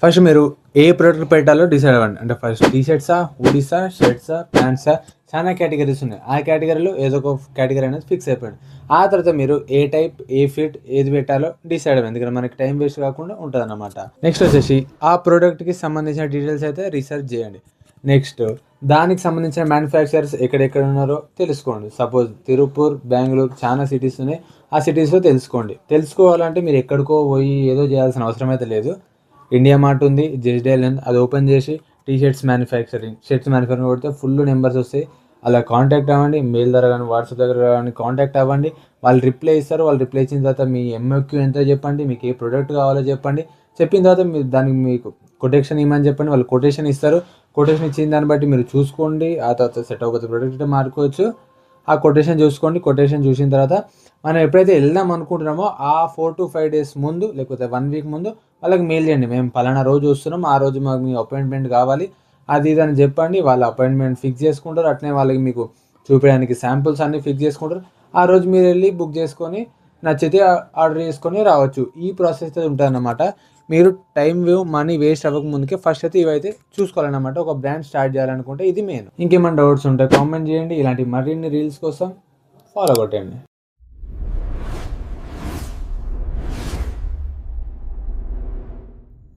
First మీరు ఏ product పెట్టాలో decide అవ్వండి. అంటే ఫస్ట్ టీ షర్ట్సా, హూడీసా, షర్ట్సా, ప్యాంట్సా, చాలా కేటగిరీస్ ఉన్నాయి. ఆ కేటగిరీలో ఏదో ఒక కేటగిరీ అనేది ఫిక్స్ అయిపోయింది. ఆ తర్వాత మీరు ఏ టైప్, ఏ ఫిట్, ఏది పెట్టాలో డిసైడ్ అవ్వండి. ఎందుకంటే మనకి టైం వేస్ట్ కాకుండా ఉంటుందన్నమాట. నెక్స్ట్ వచ్చేసి ఆ ప్రోడక్ట్కి సంబంధించిన డీటెయిల్స్ అయితే రీసెర్చ్ చేయండి. నెక్స్ట్ దానికి సంబంధించిన మ్యానుఫ్యాక్చరర్స్ ఎక్కడెక్కడ ఉన్నారో తెలుసుకోండి. సపోజ్ తిరుపూర్, బెంగళూరు చాలా సిటీస్ ఉన్నాయి. ఆ సిటీస్లో తెలుసుకోండి. తెలుసుకోవాలంటే మీరు ఎక్కడికో పోయి ఏదో చేయాల్సిన అవసరం అయితే లేదు. ఇండియా మార్ట్ ఉంది, జెస్డేల్ ఉంది, అది ఓపెన్ చేసి షర్ట్స్ మ్యానుఫ్యాక్చరింగ్ కొడితే ఫుల్ నెంబర్స్ వస్తాయి. అలా కాంటాక్ట్ అవ్వండి. మెయిల్ ద్వారా కానీ వాట్సాప్ దగ్గర కానీ కాంటాక్ట్ అవ్వండి. వాళ్ళు రిప్లై ఇస్తారు. వాళ్ళు రిప్లై ఇచ్చిన తర్వాత మీ ఎంఎక్యూ ఎంతో చెప్పండి, మీకు ఏ ప్రోడక్ట్ కావాలో చెప్పండి. చెప్పిన తర్వాత మీరు దానికి మీకు కొటేషన్ ఇవ్వమని చెప్పండి. వాళ్ళు కొటేషన్ ఇస్తారు. కొటేషన్ ఇచ్చిన దాన్ని బట్టి మీరు చూసుకోండి. ఆ తర్వాత సెట్ అవ్వకపోతే ప్రోడక్ట్ మార్చుకోవచ్చు. ఆ కొటేషన్ చూసుకోండి. కొటేషన్ చూసిన తర్వాత మనం ఎప్పుడైతే వెళ్దాం అనుకుంటున్నామో ఆ 4 to 5 days ముందు లేకపోతే 1 week ముందు వాళ్ళకి మెయిల్ చేయండి. మేము పలానా రోజు వస్తున్నాం, ఆ రోజు మాకు మీ అపాయింట్మెంట్ కావాలి, అది ఇది అని చెప్పండి. వాళ్ళ అపాయింట్మెంట్ ఫిక్స్ చేసుకుంటారు. అట్లనే వాళ్ళకి మీకు చూపించడానికి శాంపుల్స్ అన్నీ ఫిక్స్ చేసుకుంటారు. ఆ రోజు మీరు వెళ్ళి బుక్ చేసుకొని నచ్చితే ఆర్డర్ చేసుకొని రావచ్చు. ఈ ప్రాసెస్ అయితే ఉంటుందన్నమాట. మీరు టైం మనీ వేస్ట్ అవ్వక ముందుకే ఫస్ట్ అయితే ఇవైతే చూసుకోవాలన్నమాట. ఒక బ్రాండ్ స్టార్ట్ చేయాలనుకుంటే ఇది మెయిన్. ఇంకేమైనా డౌట్స్ ఉంటే కామెంట్ చేయండి. ఇలాంటి మరిన్ని రీల్స్ కోసం ఫాలో కొట్టండి.